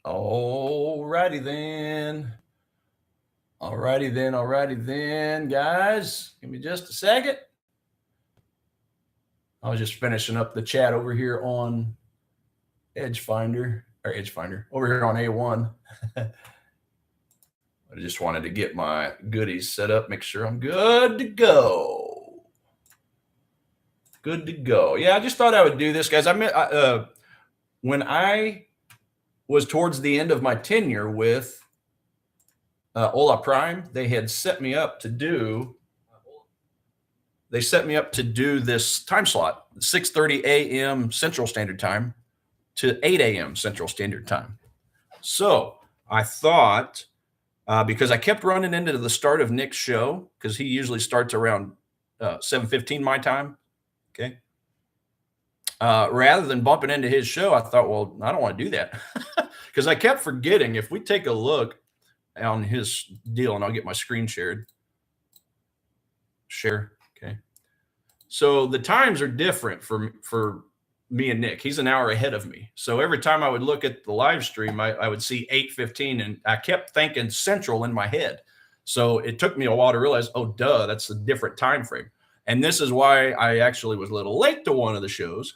Alrighty then. Alrighty then, guys. Give me just a second. I was just finishing up the chat over here on Edgefinder over here on A1. I just wanted to get my goodies set up, make sure I'm good to go. Good to go. Yeah, I just thought I would do this, guys. When I was towards the end of my tenure with Ola Prime, they had set me up to do this time slot, 6:30 a.m. Central Standard Time to 8 a.m. Central Standard Time. So I thought, because I kept running into the start of Nick's show, because he usually starts around 7:15 my time, okay? Rather than bumping into his show, I thought, well, I don't want to do that, because I kept forgetting. If we take a look on his deal, and I'll get my screen shared. Share, okay. So the times are different for me and Nick. He's an hour ahead of me. So every time I would look at the live stream, I would see 8:15, and I kept thinking Central in my head. So it took me a while to realize, oh, duh, that's a different time frame. And this is why I actually was a little late to one of the shows,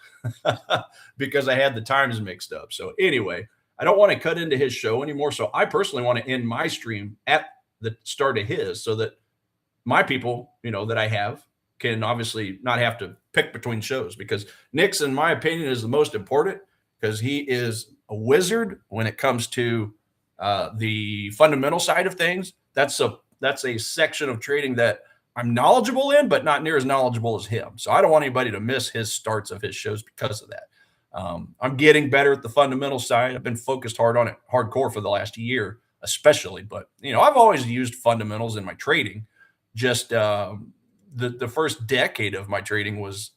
because I had the times mixed up. So anyway, I don't want to cut into his show anymore. So I personally want to end my stream at the start of his, so that my people, that I have, can obviously not have to pick between shows, because Nick's, in my opinion, is the most important, because he is a wizard when it comes to the fundamental side of things. That's a section of trading that I'm knowledgeable in, but not near as knowledgeable as him. So I don't want anybody to miss his starts of his shows because of that. I'm getting better at the fundamental side. I've been focused hard on it, hardcore, for the last year, especially. But I've always used fundamentals in my trading. Just the first decade of my trading was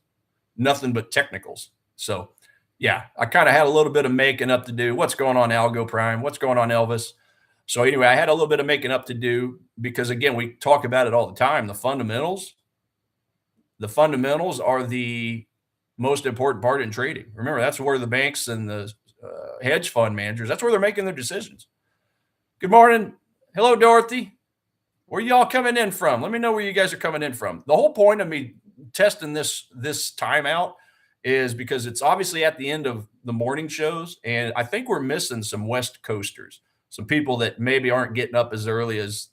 nothing but technicals. So yeah, I kind of had a little bit of making up to do. What's going on, Algo Prime? What's going on, Elvis? So anyway, I had a little bit of making up to do, because again, we talk about it all the time. The fundamentals are the most important part in trading. Remember, that's where the banks and the hedge fund managers, that's where they're making their decisions. Good morning. Hello, Dorothy. Where y'all coming in from? Let me know where you guys are coming in from. The whole point of me testing this time out is because it's obviously at the end of the morning shows, and I think we're missing some West Coasters, some people that maybe aren't getting up as early as,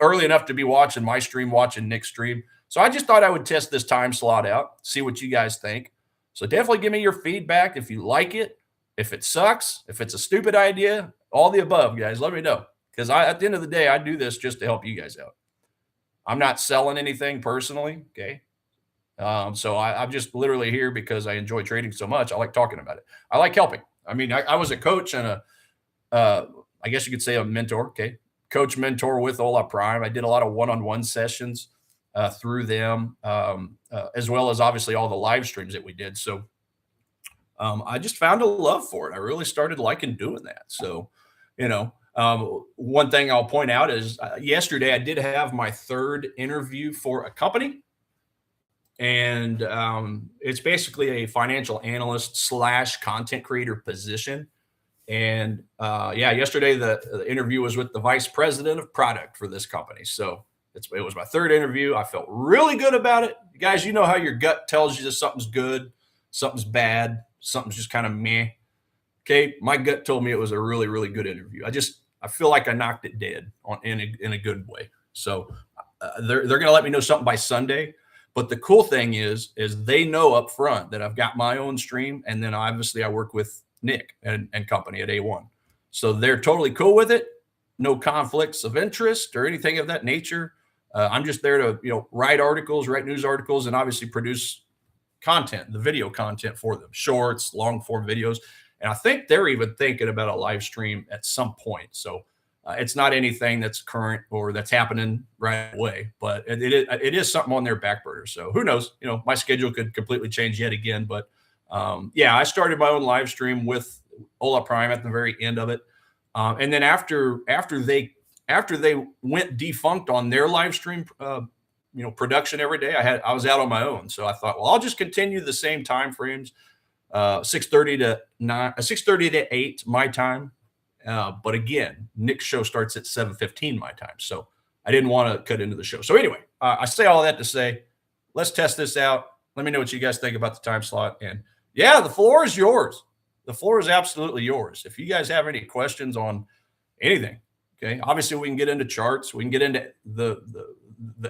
early enough to be watching my stream, watching Nick's stream. So I just thought I would test this time slot out, see what you guys think. So definitely give me your feedback if you like it, if it sucks, if it's a stupid idea, all the above, guys. Let me know, because at the end of the day, I do this just to help you guys out. I'm not selling anything personally, okay? So I'm just literally here because I enjoy trading so much. I like talking about it. I like helping. I mean, I was a coach and I guess you could say a mentor, okay? Coach mentor with Ola Prime. I did a lot of one-on-one sessions through them, as well as obviously all the live streams that we did. So I just found a love for it. I really started liking doing that. So, one thing I'll point out is yesterday I did have my third interview for a company. And it's basically a financial analyst / content creator position. And yesterday the interview was with the vice president of product for this company. So it was my third interview. I felt really good about it. You guys, you know how your gut tells you that something's good, something's bad, something's just kind of meh. Okay, my gut told me it was a really, really good interview. I feel like I knocked it dead in a good way. So they're going to let me know something by Sunday. But the cool thing is they know up front that I've got my own stream, and then obviously I work with Nick and company at A1. So they're totally cool with it. No conflicts of interest or anything of that nature. I'm just there to write articles, write news articles, and obviously produce content, the video content for them, shorts, long form videos. And I think they're even thinking about a live stream at some point. So it's not anything that's current or that's happening right away, but it is something on their back burner. So who knows? My schedule could completely change yet again. But I started my own live stream with Ola Prime at the very end of it, and then after they went defunct on their live stream, production every day, I was out on my own. So I thought, well, I'll just continue the same time frames. 6:30 to 9, 6:30 to 8 my time. But again, Nick's show starts at 7:15 my time, so I didn't want to cut into the show. So anyway, I say all that to say, let's test this out. Let me know what you guys think about the time slot. And yeah, the floor is yours. The floor is absolutely yours. If you guys have any questions on anything, okay, obviously we can get into charts, we can get into the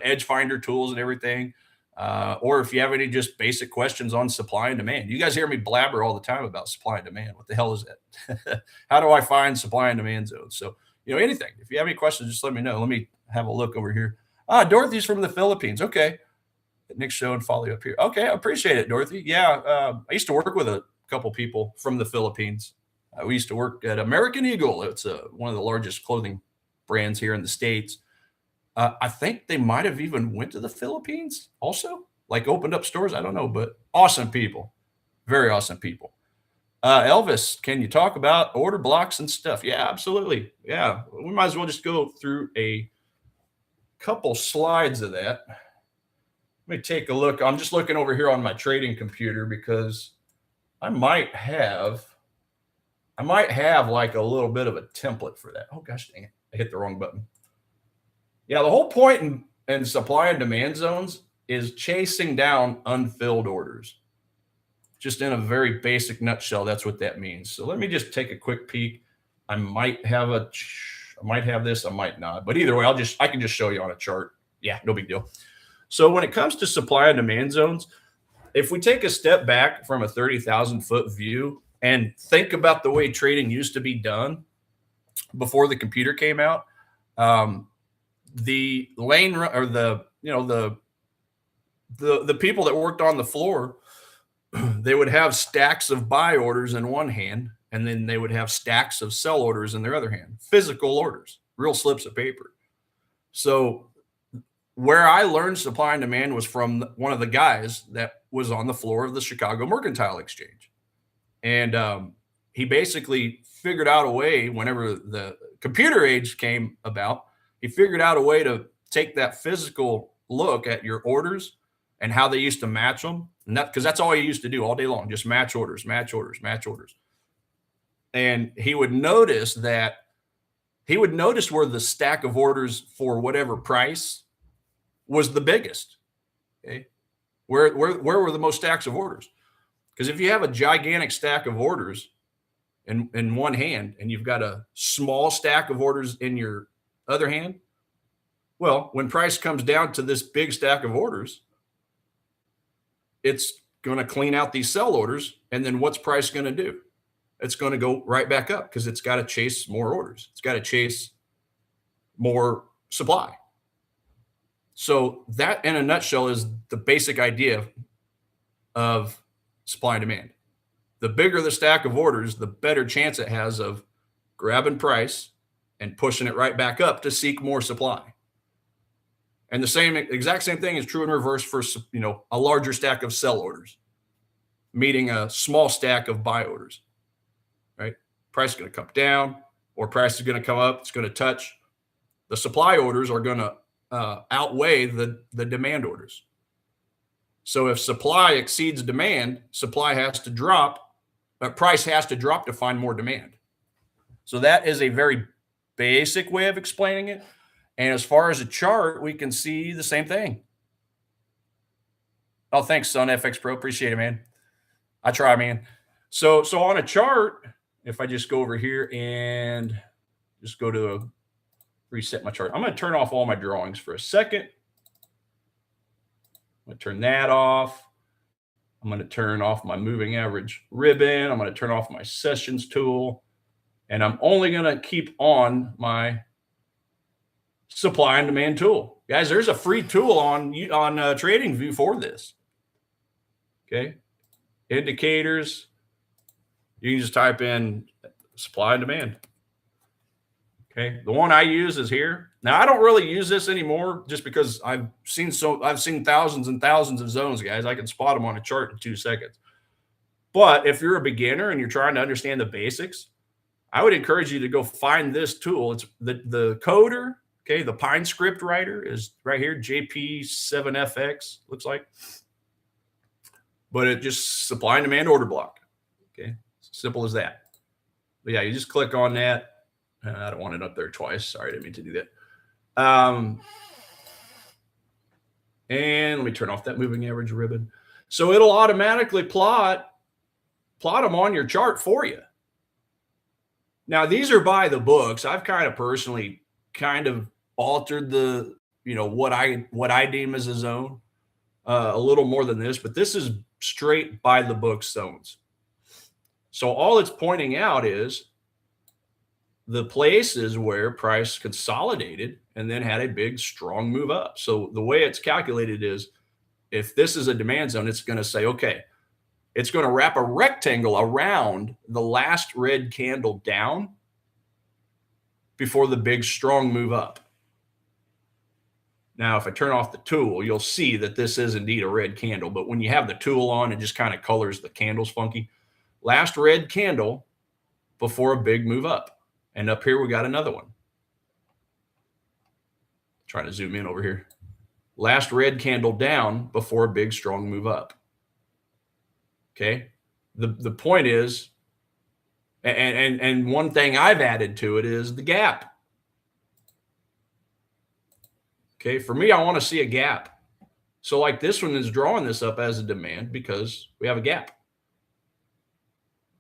edge finder tools and everything. Or if you have any just basic questions on supply and demand. You guys hear me blabber all the time about supply and demand. What the hell is that? How do I find supply and demand zones? So, anything. If you have any questions, just let me know. Let me have a look over here. Dorothy's from the Philippines. Okay. Nick's show and follow you up here. Okay, I appreciate it, Dorothy. Yeah, I used to work with a couple people from the Philippines. We used to work at American Eagle. It's one of the largest clothing brands here in the States. I think they might have even went to the Philippines also, like opened up stores. I don't know, but awesome people. Very awesome people. Elvis, can you talk about order blocks and stuff? Yeah, absolutely. Yeah, we might as well just go through a couple slides of that. Let me take a look. I'm just looking over here on my trading computer because I might have like a little bit of a template for that. Oh gosh, dang it. I hit the wrong button. Yeah, the whole point in supply and demand zones is chasing down unfilled orders. Just in a very basic nutshell, that's what that means. So let me just take a quick peek. I might have this, I might not. But either way, I can just show you on a chart. Yeah, no big deal. So when it comes to supply and demand zones, if we take a step back from a 30,000 foot view and think about the way trading used to be done before the computer came out, the lane or the people that worked on the floor, they would have stacks of buy orders in one hand, and then they would have stacks of sell orders in their other hand, physical orders, real slips of paper. So where I learned supply and demand was from one of the guys that was on the floor of the Chicago Mercantile Exchange. And he basically figured out a way, whenever the computer age came about, he figured out a way to take that physical look at your orders and how they used to match them. And because that's all he used to do all day long, just match orders, match orders, match orders. And he would notice where the stack of orders for whatever price was the biggest. Okay. Where were the most stacks of orders? Because if you have a gigantic stack of orders in one hand and you've got a small stack of orders in your other hand, well, when price comes down to this big stack of orders, it's going to clean out these sell orders. And then what's price going to do? It's going to go right back up because it's got to chase more orders. It's got to chase more supply. So that, in a nutshell, is the basic idea of supply and demand. The bigger the stack of orders, the better chance it has of grabbing price and pushing it right back up to seek more supply. And the exact same thing is true in reverse for, a larger stack of sell orders, meeting a small stack of buy orders, right? Price is going to come down or price is going to come up. It's going to touch. The supply orders are going to outweigh the demand orders. So if supply exceeds demand, supply has to drop, but price has to drop to find more demand. So that is a very basic way of explaining it. And as far as a chart, we can see the same thing. Oh, thanks, Son FX Pro. Appreciate it, man. I try, man. So on a chart, if I just go over here and just go to reset my chart, I'm going to turn off all my drawings for a second. I'm going to turn that off. I'm going to turn off my moving average ribbon. I'm going to turn off my sessions tool. And I'm only going to keep on my supply and demand tool. Guys, there's a free tool on TradingView for this. Okay. Indicators. You can just type in supply and demand. Okay. The one I use is here. Now, I don't really use this anymore just because I've seen thousands and thousands of zones, guys. I can spot them on a chart in 2 seconds. But if you're a beginner and you're trying to understand the basics, I would encourage you to go find this tool. It's the coder. Okay, the Pine script writer is right here, JP7FX, looks like. But it just supply and demand order block. Okay, simple as that. But yeah, you just click on that. I don't want it up there twice. Sorry, I didn't mean to do that. And let me turn off that moving average ribbon. So it'll automatically plot them on your chart for you. Now, these are by the books. I've kind of personally kind of altered the, what I deem as a zone a little more than this, but this is straight by the book zones. So all it's pointing out is the places where price consolidated and then had a big, strong move up. So the way it's calculated is if this is a demand zone, it's going to say, okay, it's going to wrap a rectangle around the last red candle down before the big, strong move up. Now, if I turn off the tool, you'll see that this is indeed a red candle. But when you have the tool on, it just kind of colors the candles funky. Last red candle before a big move up. And up here, we got another one. Trying to zoom in over here. Last red candle down before a big, strong move up. Okay. The point is, and one thing I've added to it is the gap. Okay. For me, I want to see a gap. So like this one is drawing this up as a demand because we have a gap.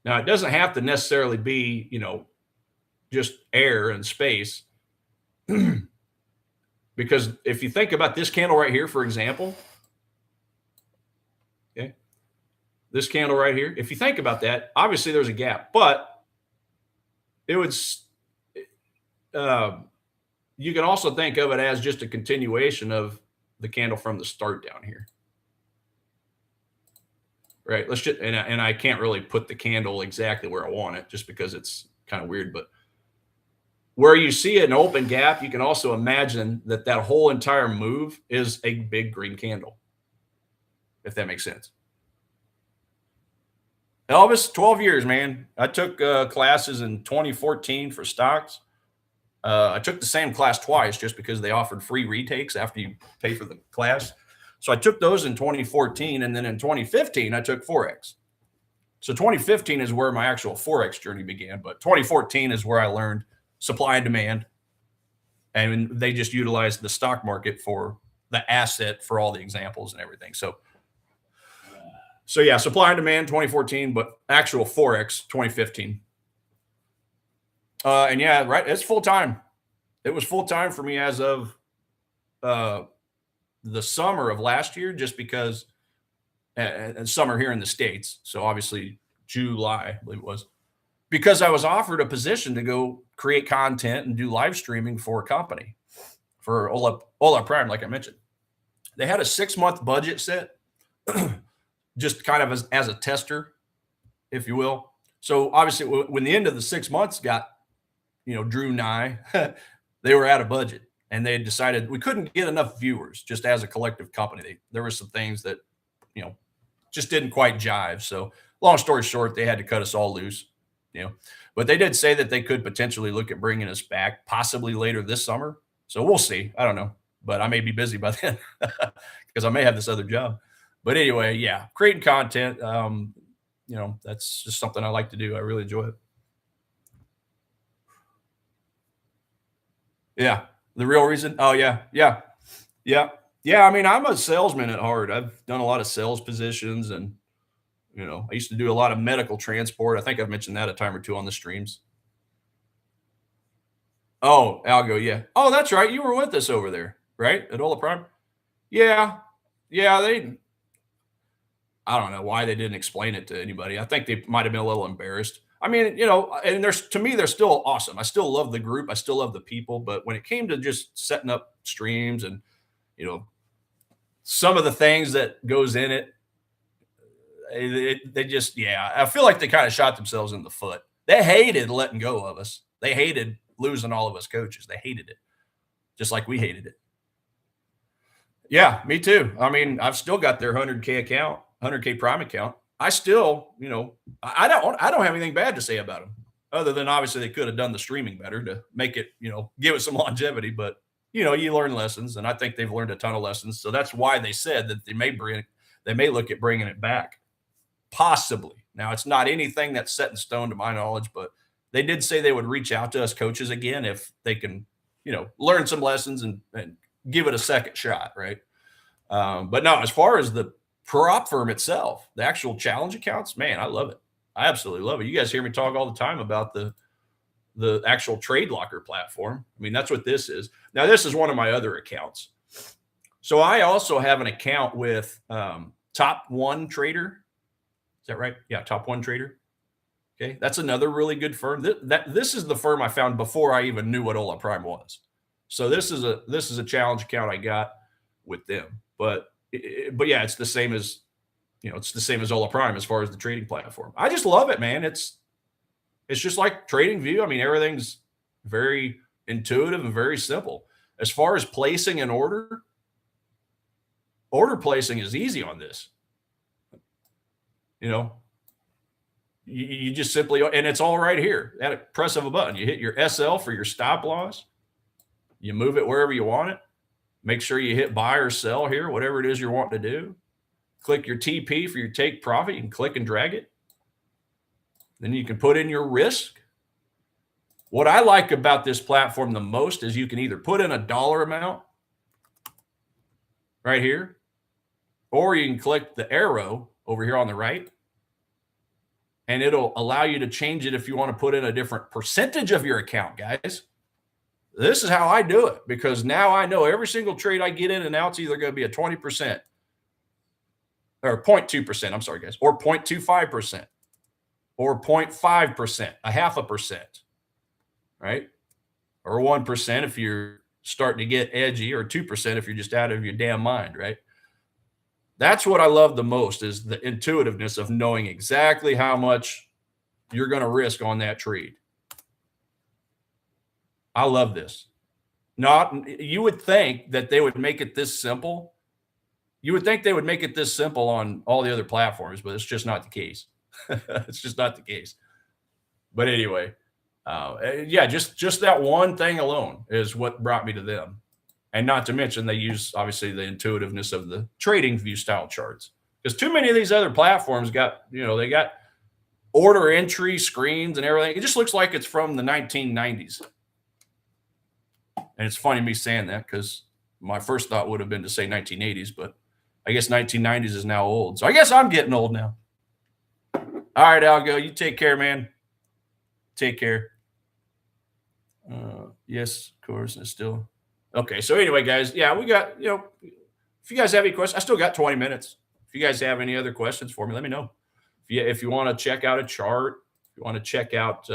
Now, it doesn't have to necessarily be, just air and space. Because if you think about this candle right here, for example, okay, this candle right here, if you think about that, obviously there's a gap, but it would, you can also think of it as just a continuation of the candle from the start down here. Right. Let's just, and I can't really put the candle exactly where I want it just because it's kind of weird, but where you see an open gap, you can also imagine that that whole entire move is a big green candle, if that makes sense. Elvis, 12 years, man. I took classes in 2014 for stocks. I took the same class twice just because they offered free retakes after you pay for the class. So I took those in 2014, and then in 2015, I took Forex. So 2015 is where my actual Forex journey began, but 2014 is where I learned supply and demand, and they just utilized the stock market for the asset for all the examples and everything. So yeah, supply and demand 2014, but actual Forex 2015. And yeah, right, it's full time. It was full time for me as of the summer of last year, just because, and summer here in the States. So obviously July, I believe it was. Because I was offered a position to go create content and do live streaming for a company, for Ola Prime, like I mentioned. They had a 6-month budget set, just kind of as a tester, if you will. So obviously, when the end of the 6 months got, drew nigh, they were out of budget, and they decided we couldn't get enough viewers just as a collective company. There were some things that, just didn't quite jive. So long story short, they had to cut us all loose. But they did say that they could potentially look at bringing us back possibly later this summer. So we'll see. I don't know, but I may be busy by then because I may have this other job. But anyway, yeah, creating content, that's just something I like to do. I really enjoy it. Yeah. The real reason. Oh yeah. Yeah. Yeah. Yeah. I mean, I'm a salesman at heart. I've done a lot of sales positions, and I used to do a lot of medical transport. I think I've mentioned that a time or two on the streams. Oh, Algo, yeah. Oh, that's right. You were with us over there, right? At Ola Prime? Yeah. Yeah, I don't know why they didn't explain it to anybody. I think they might have been a little embarrassed. I mean, and to me, they're still awesome. I still love the group. I still love the people. But when it came to just setting up streams and, some of the things that goes in it, they just, yeah, I feel like they kind of shot themselves in the foot. They hated letting go of us. They hated losing all of us coaches. They hated it, just like we hated it. Yeah, me too. I mean, I've still got their 100K account, 100K Prime account. I still, I don't have anything bad to say about them, other than obviously they could have done the streaming better to make it, give it some longevity. But you learn lessons, and I think they've learned a ton of lessons. So that's why they said that they may look at bringing it back. Possibly. Now, it's not anything that's set in stone to my knowledge, but they did say they would reach out to us coaches again if they can, learn some lessons and give it a second shot, right? But no, as far as the prop firm itself, the actual challenge accounts, man, I love it. I absolutely love it. You guys hear me talk all the time about the actual trade locker platform. I mean, that's what this is. Now, this is one of my other accounts. So I also have an account with Top One Trader. Is that right? Yeah, Top One Trader. Okay, that's another really good firm. This is the firm I found before I even knew what Ola Prime was. So this is a challenge account I got with them. But yeah, it's the same as Ola Prime as far as the trading platform. I just love it, man. It's just like Trading View. I mean, everything's very intuitive and very simple. As far as placing an order placing is easy on this. You just simply, and it's all right here at a press of a button. You hit your SL for your stop loss. You move it wherever you want it. Make sure you hit buy or sell here, whatever it is you're wanting to do. Click your TP for your take profit. You can click and drag it. Then you can put in your risk. What I like about this platform the most is you can either put in a dollar amount right here, or you can click the arrow over here on the right, and it'll allow you to change it if you want to put in a different percentage of your account, guys. This is how I do it, because now I know every single trade I get in and out is either going to be a 20% or 0.2%. I'm sorry, guys, or 0.25%. Or 0.5%, a 0.5%, right? Or 1% if you're starting to get edgy, or 2% if you're just out of your damn mind, right? That's what I love the most, is the intuitiveness of knowing exactly how much you're going to risk on that trade. I love this. You would think that they would make it this simple. You would think they would make it this simple on all the other platforms, but it's just not the case. It's just not the case. But anyway, yeah, just that one thing alone is what brought me to them. And not to mention, they use, obviously, the intuitiveness of the Trading View style charts. Because too many of these other platforms they got order entry screens and everything. It just looks like it's from the 1990s. And it's funny me saying that, because my first thought would have been to say 1980s, but I guess 1990s is now old. So I guess I'm getting old now. All right, Algo, you take care, man. Take care. Yes, of course, it's still okay. So anyway, guys, yeah, we got, if you guys have any questions, I still got 20 minutes. If you guys have any other questions for me, let me know. If you want to check out a chart, if you want to check out,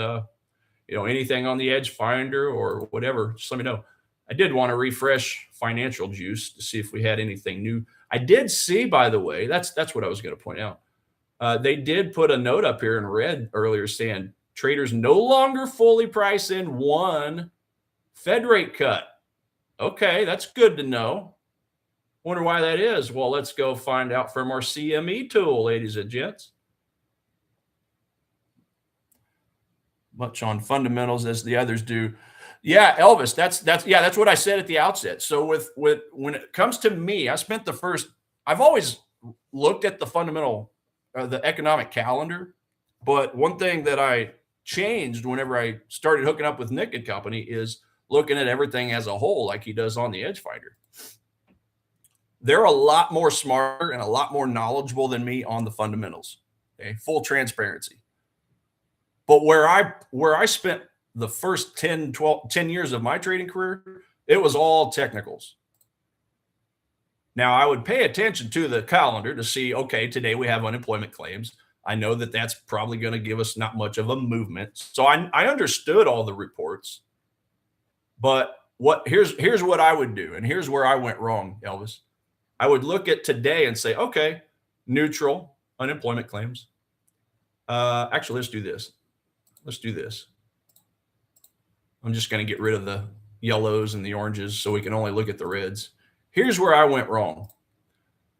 anything on the Edge Finder or whatever, just let me know. I did want to refresh Financial Juice to see if we had anything new. I did see, by the way, that's what I was going to point out. They did put a note up here in red earlier saying traders no longer fully price in one Fed rate cut. Okay, that's good to know. Wonder why that is. Well, let's go find out from our CME tool, ladies and gents. Much on fundamentals as the others do. Yeah, Elvis, that's what I said at the outset. So with when it comes to me, I've always looked at the fundamental, the economic calendar, but one thing that I changed whenever I started hooking up with Nick and company is looking at everything as a whole, like he does on the Edge Finder. They're a lot more smarter and a lot more knowledgeable than me on the fundamentals. Okay, full transparency. But where I spent the first 10 years of my trading career, it was all technicals. Now, I would pay attention to the calendar to see, okay, today we have unemployment claims. I know that that's probably going to give us not much of a movement. So I understood all the reports. But here's what I would do, and here's where I went wrong, Elvis. I would look at today and say, okay, neutral unemployment claims. Actually, let's do this. Let's do this. I'm just going to get rid of the yellows and the oranges so we can only look at the reds. Here's where I went wrong.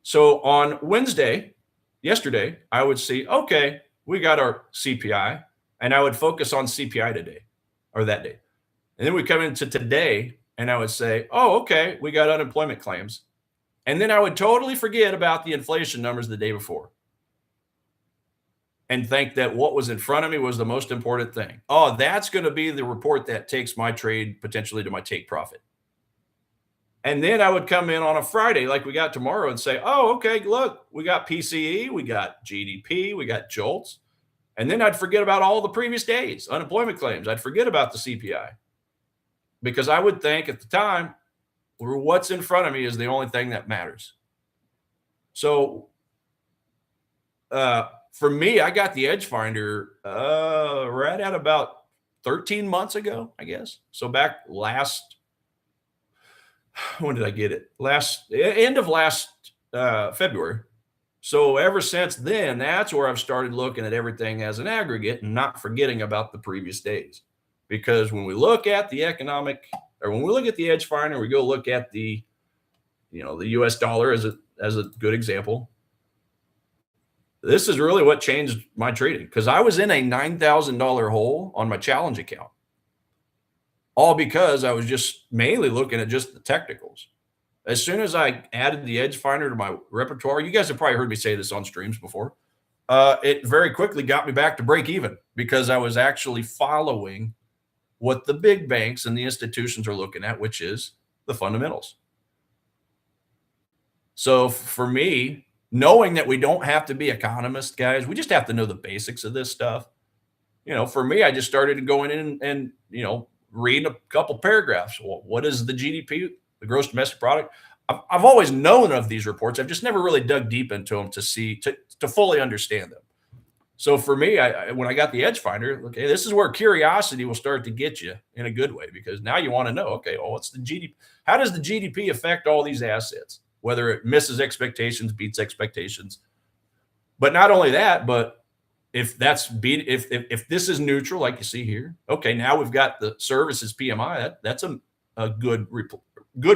So on yesterday, I would see, okay, we got our CPI, and I would focus on CPI today or that day. And then we come into today, and I would say, oh, okay, we got unemployment claims. And then I would totally forget about the inflation numbers the day before. and think that what was in front of me was the most important thing. Oh, that's going to be the report that takes my trade potentially to my take profit. And then I would come in on a Friday, like we got tomorrow, and say, oh, okay, look, we got PCE, we got GDP, we got JOLTS. And then I'd forget about all the previous days, unemployment claims. I'd forget about the CPI because I would think at the time, what's in front of me is the only thing that matters. So for me, I got the Edge Finder right at about 13 months ago, I guess. So back when did I get it? End of last February. So ever since then, that's where I've started looking at everything as an aggregate and not forgetting about the previous days. Because when we look at the when we look at the Edge Finder, we go look at the US dollar as a good example. This is really what changed my trading because I was in a $9,000 hole on my challenge account. All because I was just mainly looking at just the technicals. As soon as I added the Edge Finder to my repertoire, you guys have probably heard me say this on streams before. It very quickly got me back to break even because I was actually following what the big banks and the institutions are looking at, which is the fundamentals. So for me, knowing that we don't have to be economists, guys, we just have to know the basics of this stuff. For me, I just started going in and reading a couple paragraphs. Well, what is the GDP, the gross domestic product? I've always known of these reports. I've just never really dug deep into them to fully understand them. So for me, when I got the Edge Finder, okay, this is where curiosity will start to get you in a good way because now you want to know, okay, well, what's the GDP? How does the GDP affect all these assets? Whether it misses expectations, beats expectations. But not only that, but if this is neutral, like you see here, okay, now we've got the services PMI. That's a good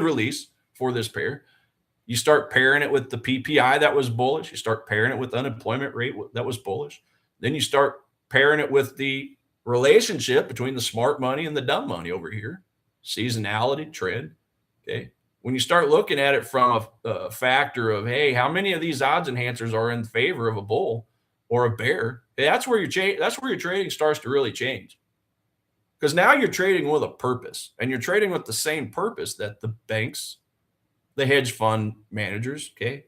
release for this pair. You start pairing it with the PPI that was bullish. You start pairing it with the unemployment rate that was bullish. Then you start pairing it with the relationship between the smart money and the dumb money over here, seasonality, trend. Okay. When you start looking at it from a factor of, hey, how many of these odds enhancers are in favor of a bull or a bear? That's where your trading starts to really change. Because now you're trading with a purpose, and you're trading with the same purpose that the banks, the hedge fund managers, okay,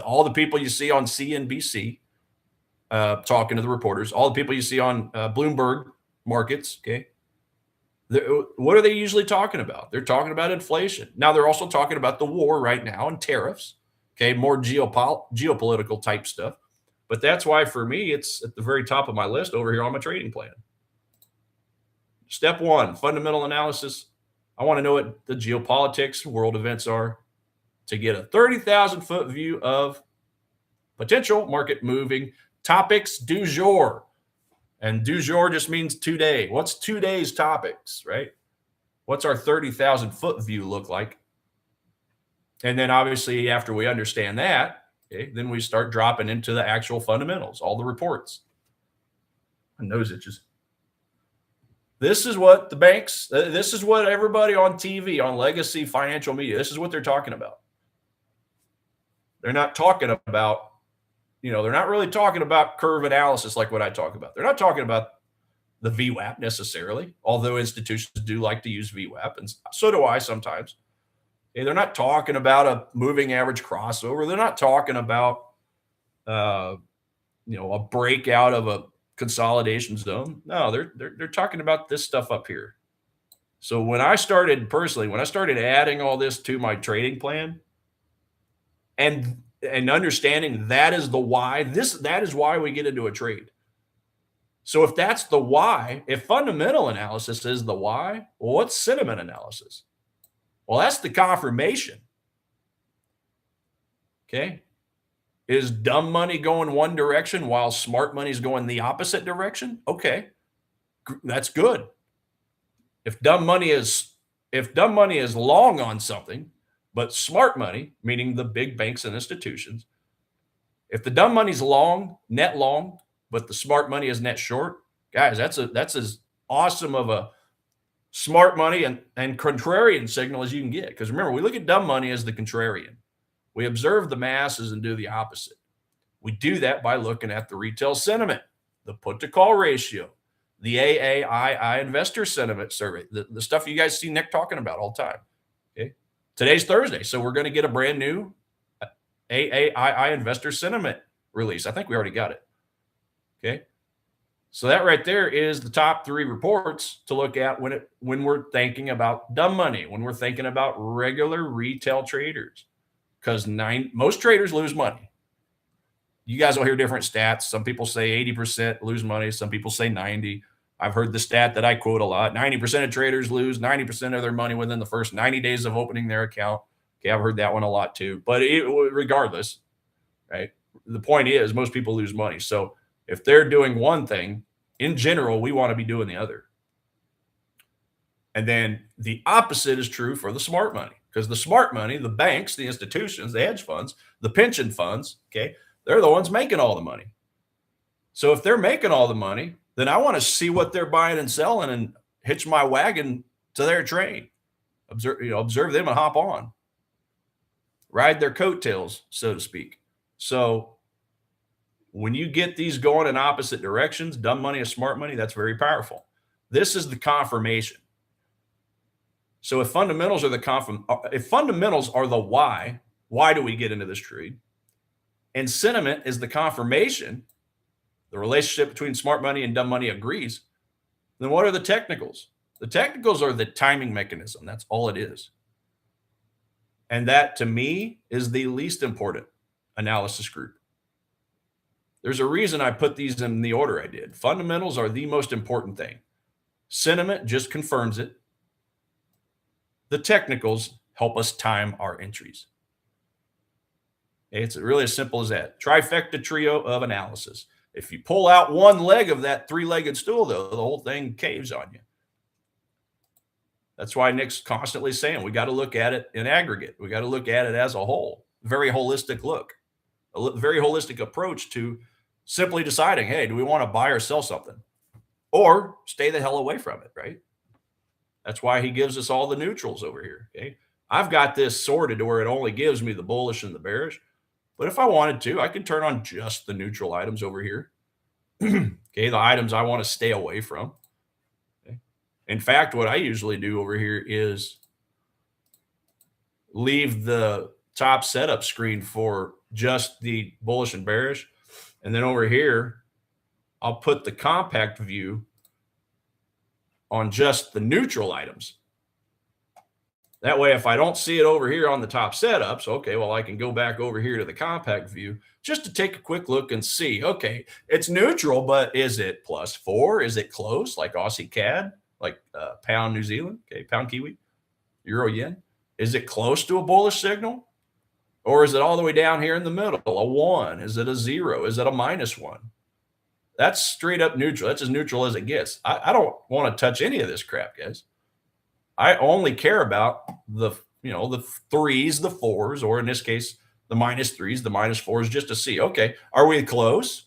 all the people you see on CNBC talking to the reporters, all the people you see on Bloomberg markets, okay, what are they usually talking about? They're talking about inflation. Now they're also talking about the war right now and tariffs, okay, more geopolitical type stuff. But that's why for me, it's at the very top of my list over here on my trading plan. Step one, fundamental analysis. I want to know what the geopolitics, world events are to get a 30,000-foot view of potential market moving topics du jour. And du jour just means today. What's today's topics, right? What's our 30,000-foot view look like? And then obviously after we understand that, okay, then we start dropping into the actual fundamentals, all the reports. My nose itches. This is what the banks, this is what everybody on TV, on legacy financial media, this is what they're talking about. They're not talking about, they're not really talking about curve analysis like what I talk about. They're not talking about the VWAP necessarily, although institutions do like to use VWAP, and so do I sometimes. And they're not talking about a moving average crossover. They're not talking about, a breakout of a consolidation zone. No, they're talking about this stuff up here. So when I started adding all this to my trading plan and understanding that is the why, that is why we get into a trade. So if that's the why, if fundamental analysis is the why, well, what's sentiment analysis? Well, that's the confirmation. Okay. Is dumb money going one direction while smart money is going the opposite direction? Okay. That's good. If dumb money is long on something, but smart money, meaning the big banks and institutions, if the dumb money's long, net long, but the smart money is net short, guys, that's as awesome of a smart money and contrarian signal as you can get. Because remember, we look at dumb money as the contrarian. We observe the masses and do the opposite. We do that by looking at the retail sentiment. the put to call ratio, the AAII investor sentiment survey, the stuff you guys see Nick talking about all the time. Okay. Today's Thursday, so we're going to get a brand new AAII investor sentiment release. I think we already got it. Okay. So that right there is the top 3 reports to look at when we're thinking about dumb money, when we're thinking about regular retail traders, because most traders lose money. You guys will hear different stats. Some people say 80% lose money. Some people say 90. I've heard the stat that I quote a lot. 90% of traders lose 90% of their money within the first 90 days of opening their account. Okay, I've heard that one a lot too. But regardless, right? The point is most people lose money. So if they're doing one thing, in general, we want to be doing the other. And then the opposite is true for the smart money, because the smart money, the banks, the institutions, the hedge funds, the pension funds, okay, they're the ones making all the money. So if they're making all the money, then I want to see what they're buying and selling and hitch my wagon to their train. Observe them and hop on. Ride their coattails, so to speak. So when you get these going in opposite directions, dumb money and smart money, that's very powerful. This is the confirmation. So if fundamentals are the why do we get into this trade? And sentiment is the confirmation, the relationship between smart money and dumb money agrees, then what are the technicals? The technicals are the timing mechanism. That's all it is. And that, to me, is the least important analysis group. There's a reason I put these in the order I did. Fundamentals are the most important thing. Sentiment just confirms it. The technicals help us time our entries. It's really as simple as that. Trifecta trio of analysis. If you pull out one leg of that 3-legged stool, though, the whole thing caves on you. That's why Nick's constantly saying we got to look at it in aggregate. We got to look at it as a whole. Very holistic look. A very holistic approach to simply deciding, hey, do we want to buy or sell something? Or stay the hell away from it, right? That's why he gives us all the neutrals over here, okay? I've got this sorted to where it only gives me the bullish and the bearish. But if I wanted to, I could turn on just the neutral items over here. Okay, the items I want to stay away from. Okay. In fact, what I usually do over here is leave the top setup screen for just the bullish and bearish. And then over here, I'll put the compact view on just the neutral items. That way, if I don't see it over here on the top setups, okay, well, I can go back over here to the compact view just to take a quick look and see, okay, it's neutral, but is it +4? Is it close, like Aussie CAD, like pound New Zealand, okay, pound Kiwi, euro yen? Is it close to a bullish signal? Or is it all the way down here in the middle, a 1? Is it a 0? Is it a -1? That's straight up neutral. That's as neutral as it gets. I don't want to touch any of this crap, guys. I only care about the 3s, the 4s, or in this case, the -3s, the -4s, just to see, okay, are we close?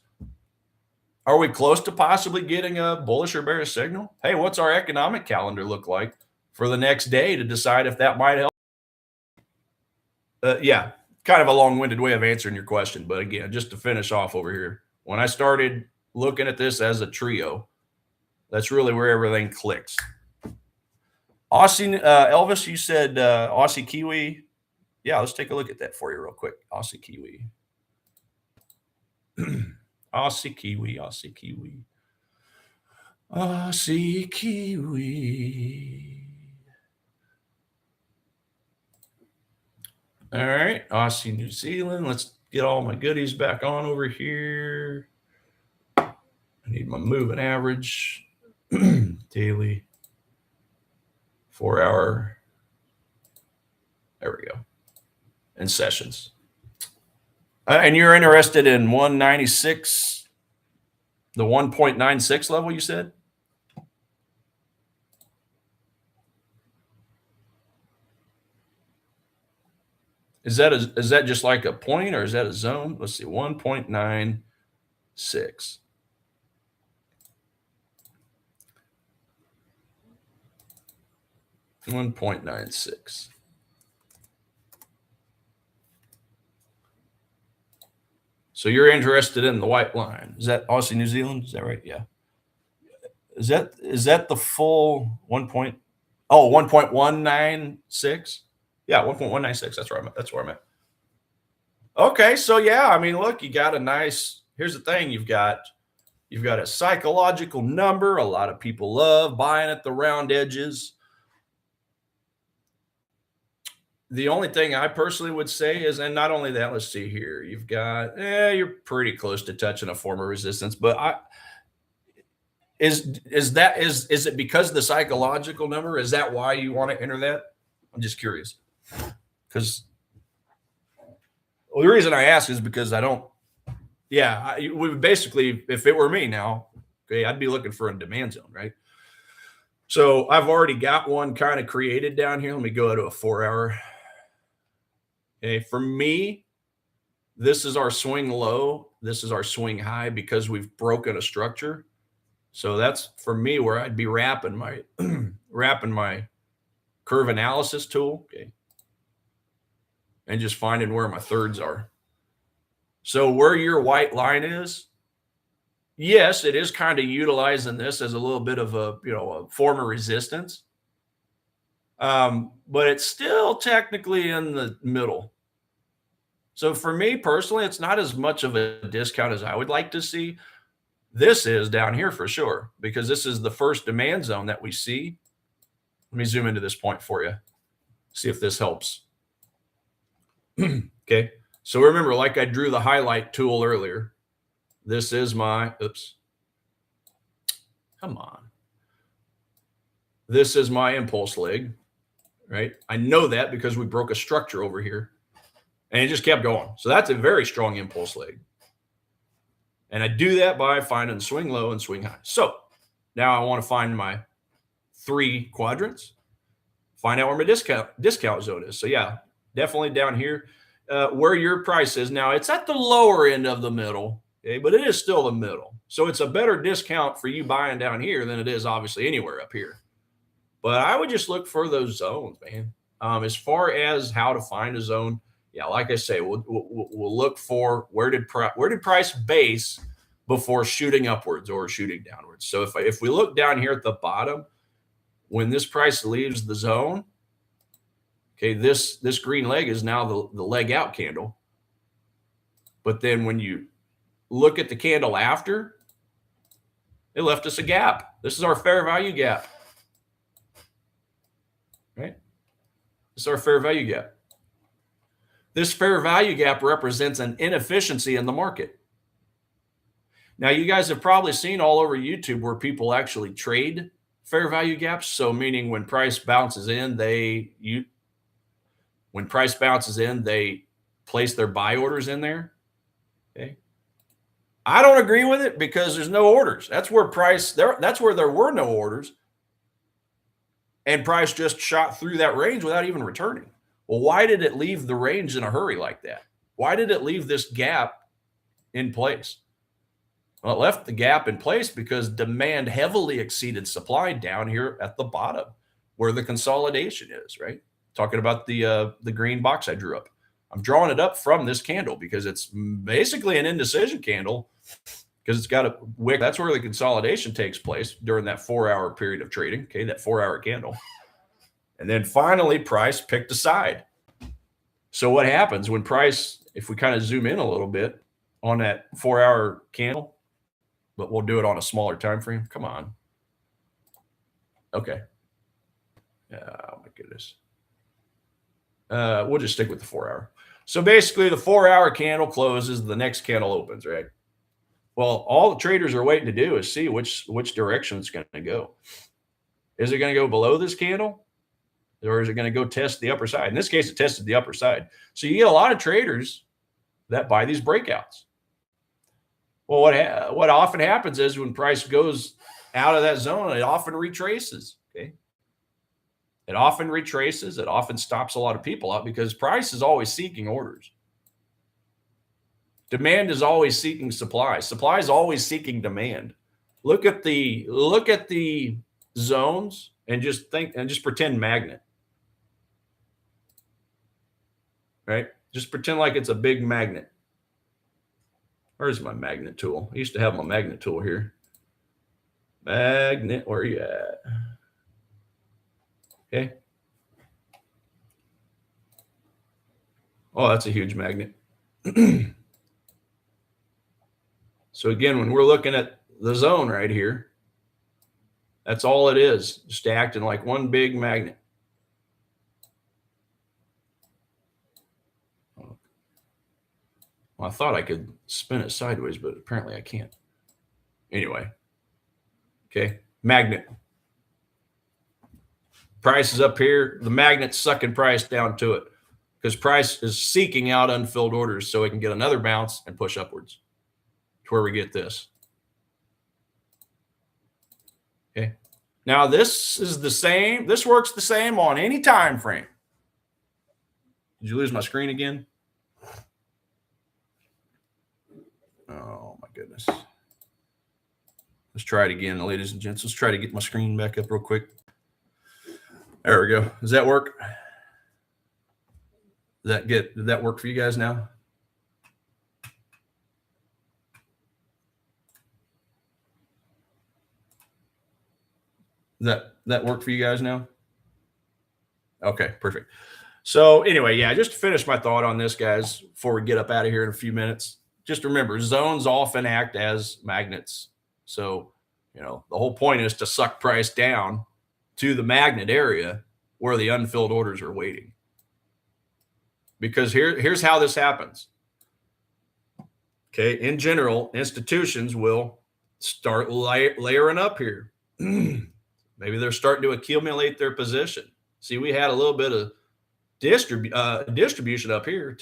Are we close to possibly getting a bullish or bearish signal? Hey, what's our economic calendar look like for the next day to decide if that might help? Yeah, kind of a long-winded way of answering your question. But again, just to finish off over here, when I started looking at this as a trio, that's really where everything clicks. Aussie, Elvis, you said Aussie Kiwi. Yeah, let's take a look at that for you real quick. Aussie Kiwi. Aussie Kiwi, Aussie Kiwi. Aussie Kiwi. All right, Aussie New Zealand. Let's get all my goodies back on over here. I need my moving average, daily, 4-hour. There we go. And sessions. And you're interested in 196, the 1.96 level, you said? Is that just like a point, or is that a zone? Let's see, 1.96. $1.96. So you're interested in the white line. Is that Aussie New Zealand? Is that right? Yeah. Is that the full 1.196? Yeah, 1.196. That's where I'm at. That's where I'm at. Okay, so yeah, I mean, look, you got a nice, here's the thing, you've got a psychological number. A lot of people love buying at the round edges. The only thing I personally would say is, and not only that, let's see here, you've got, you're pretty close to touching a form of resistance, but is it because the psychological number? Is that why you want to enter that? I'm just curious. Because the reason I ask is because I don't, we would basically, if it were me now, okay, I'd be looking for a demand zone, right? So I've already got one kind of created down here. Let me go to a 4-hour. Okay, for me, this is our swing low. This is our swing high because we've broken a structure. So that's for me where I'd be wrapping my curve analysis tool, okay, and just finding where my thirds are. So where your white line is, yes, it is kind of utilizing this as a little bit of a form of resistance, but it's still technically in the middle. So for me personally, it's not as much of a discount as I would like to see. This is down here for sure, because this is the first demand zone that we see. Let me zoom into this point for you, see if this helps. Okay, so remember, like I drew the highlight tool earlier, this is my, come on. This is my impulse leg, right? I know that because we broke a structure over here and it just kept going. So that's a very strong impulse leg. And I do that by finding swing low and swing high. So now I want to find my 3 quadrants, find out where my discount zone is. So yeah, definitely down here where your price is. Now it's at the lower end of the middle, okay, but it is still the middle. So it's a better discount for you buying down here than it is obviously anywhere up here. But I would just look for those zones, man. As far as how to find a zone, yeah, like I say, we'll look for where did price base before shooting upwards or shooting downwards. So if we look down here at the bottom, when this price leaves the zone, okay, this green leg is now the leg out candle. But then when you look at the candle after, it left us a gap. This is our fair value gap, right? This is our fair value gap. This fair value gap represents an inefficiency in the market. Now, you guys have probably seen all over YouTube where people actually trade fair value gaps. So meaning when price bounces in, they place their buy orders in there. Okay. I don't agree with it because there's no orders. That's where there were no orders. And price just shot through that range without even returning. Well, why did it leave the range in a hurry like that? Why did it leave this gap in place? Well, it left the gap in place because demand heavily exceeded supply down here at the bottom where the consolidation is, right? Talking about the green box I drew up. I'm drawing it up from this candle because it's basically an indecision candle because it's got a wick. That's where the consolidation takes place during that 4-hour period of trading, okay, that 4-hour candle. And then finally, price picked a side. So what happens when price, if we kind of zoom in a little bit on that 4-hour candle, but we'll do it on a smaller time frame. Come on. Okay. Oh my goodness. We'll just stick with the 4-hour. So basically the 4-hour candle closes, the next candle opens, right? Well, all the traders are waiting to do is see which direction it's going to go. Is it going to go below this candle? Or is it going to go test the upper side? In this case, it tested the upper side. So you get a lot of traders that buy these breakouts. Well, what often happens is when price goes out of that zone, it often retraces. Okay, it often retraces. It often stops a lot of people out because price is always seeking orders. Demand is always seeking supply. Supply is always seeking demand. Look at the zones and just pretend magnet. Right? Just pretend like it's a big magnet. Where's my magnet tool? I used to have my magnet tool here. Magnet, where are you at? Okay. Oh, that's a huge magnet. So again, when we're looking at the zone right here, that's all it is, just acting like one big magnet. Well, I thought I could spin it sideways, but apparently I can't. Anyway, okay, magnet. Price is up here. The magnet's sucking price down to it because price is seeking out unfilled orders so it can get another bounce and push upwards to where we get this. Okay. Now this is the same. This works the same on any time frame. Did you lose my screen again? Oh my goodness. Let's try it again, ladies and gents. Let's try to get my screen back up real quick. There we go. Does that work? Did that work for you guys now? That work for you guys now? Okay, perfect. So anyway, yeah, just to finish my thought on this, guys, before we get up out of here in a few minutes, just remember zones often act as magnets. So, the whole point is to suck price down to the magnet area where the unfilled orders are waiting. Because here's how this happens. Okay, in general, institutions will start layering up here. Maybe they're starting to accumulate their position. See, we had a little bit of distribution up here.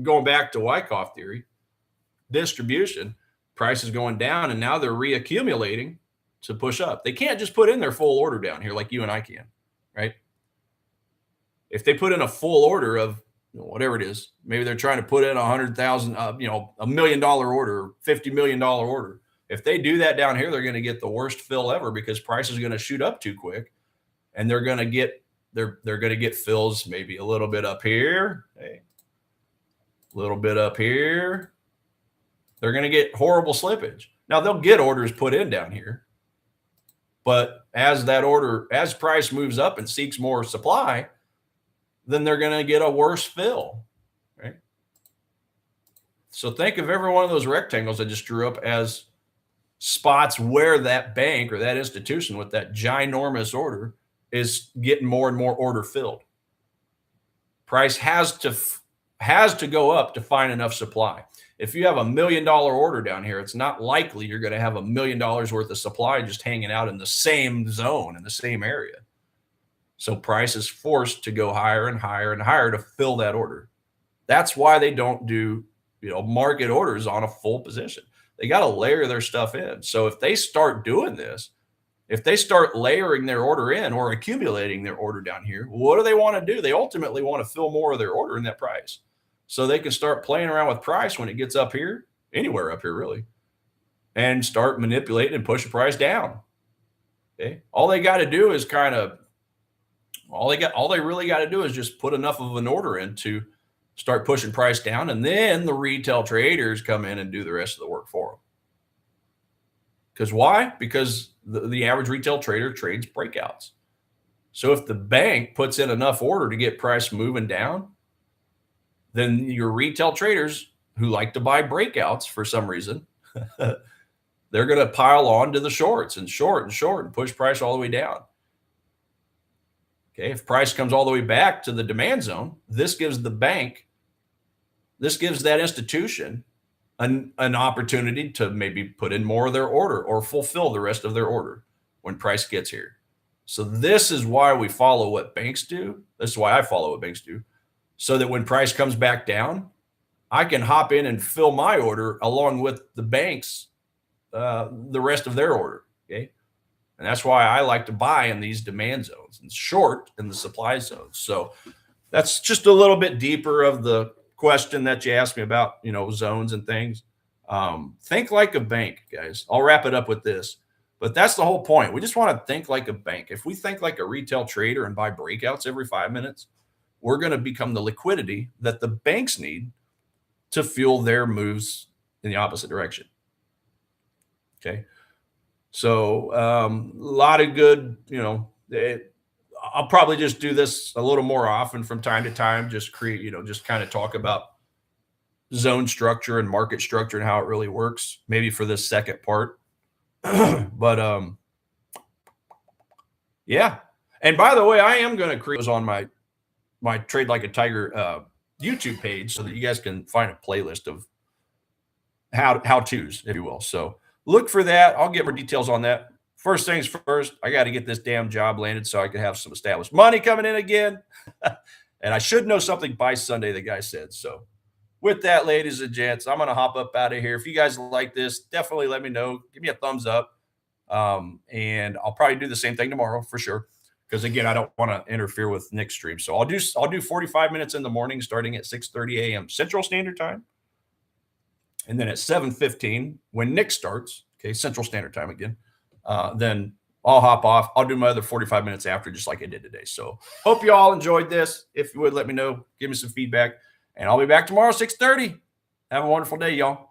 Going back to Wyckoff theory, distribution, price is going down, and now they're reaccumulating to push up. They can't just put in their full order down here like you and I can, right? If they put in a full order of whatever it is, maybe they're trying to put in 100,000, $1 million order, $50 million order. If they do that down here, they're going to get the worst fill ever because price is going to shoot up too quick, and they're going to get fills maybe a little bit up here, a little bit up here. They're going to get horrible slippage. Now they'll get orders put in down here, but as price moves up and seeks more supply, then they're going to get a worse fill, right? So think of every one of those rectangles I just drew up as spots where that bank or that institution with that ginormous order is getting more and more order filled. Price has to go up to find enough supply. If you have $1 million order down here, it's not likely you're going to have $1 million worth of supply just hanging out in the same zone, in the same area. So price is forced to go higher and higher and higher to fill that order. That's why they don't do, market orders on a full position. They got to layer their stuff in. So if they start doing this, if they start layering their order in or accumulating their order down here, what do they want to do? They ultimately want to fill more of their order in that price so they can start playing around with price when it gets up here, anywhere up here really, and start manipulating and push the price down. Okay. All they really got to do is just put enough of an order in to start pushing price down, and then the retail traders come in and do the rest of the work for them. Because why? Because the average retail trader trades breakouts. So if the bank puts in enough order to get price moving down, then your retail traders who like to buy breakouts for some reason, they're going to pile on to the shorts and short and push price all the way down. Okay, if price comes all the way back to the demand zone, this gives that institution an opportunity to maybe put in more of their order or fulfill the rest of their order when price gets here. So this is why we follow what banks do. This is why I follow what banks do, so that when price comes back down, I can hop in and fill my order along with the banks, the rest of their order. Okay. And that's why I like to buy in these demand zones and short in the supply zones. So that's just a little bit deeper of the question that you asked me about, zones and things. Think like a bank, guys. I'll wrap it up with this, but that's the whole point. We just want to think like a bank. If we think like a retail trader and buy breakouts every 5 minutes, we're going to become the liquidity that the banks need to fuel their moves in the opposite direction. Okay. So a lot of good, I'll probably just do this a little more often from time to time, just create, just kind of talk about zone structure and market structure and how it really works, maybe for this second part. But yeah. And by the way, I am going to create those on my Trade Like a Tiger YouTube page so that you guys can find a playlist of how-tos, if you will. So look for that. I'll get more details on that. First things first, I got to get this damn job landed so I can have some established money coming in again. And I should know something by Sunday, the guy said. So with that, ladies and gents, I'm going to hop up out of here. If you guys like this, definitely let me know. Give me a thumbs up. And I'll probably do the same thing tomorrow for sure. Because again, I don't want to interfere with Nick's stream. So I'll do 45 minutes in the morning starting at 6:30 a.m. Central Standard Time. And then at 7:15, when Nick starts, okay, Central Standard Time again, then I'll hop off. I'll do my other 45 minutes after, just like I did today. So hope you all enjoyed this. If you would, let me know. Give me some feedback. And I'll be back tomorrow, 6:30. Have a wonderful day, y'all.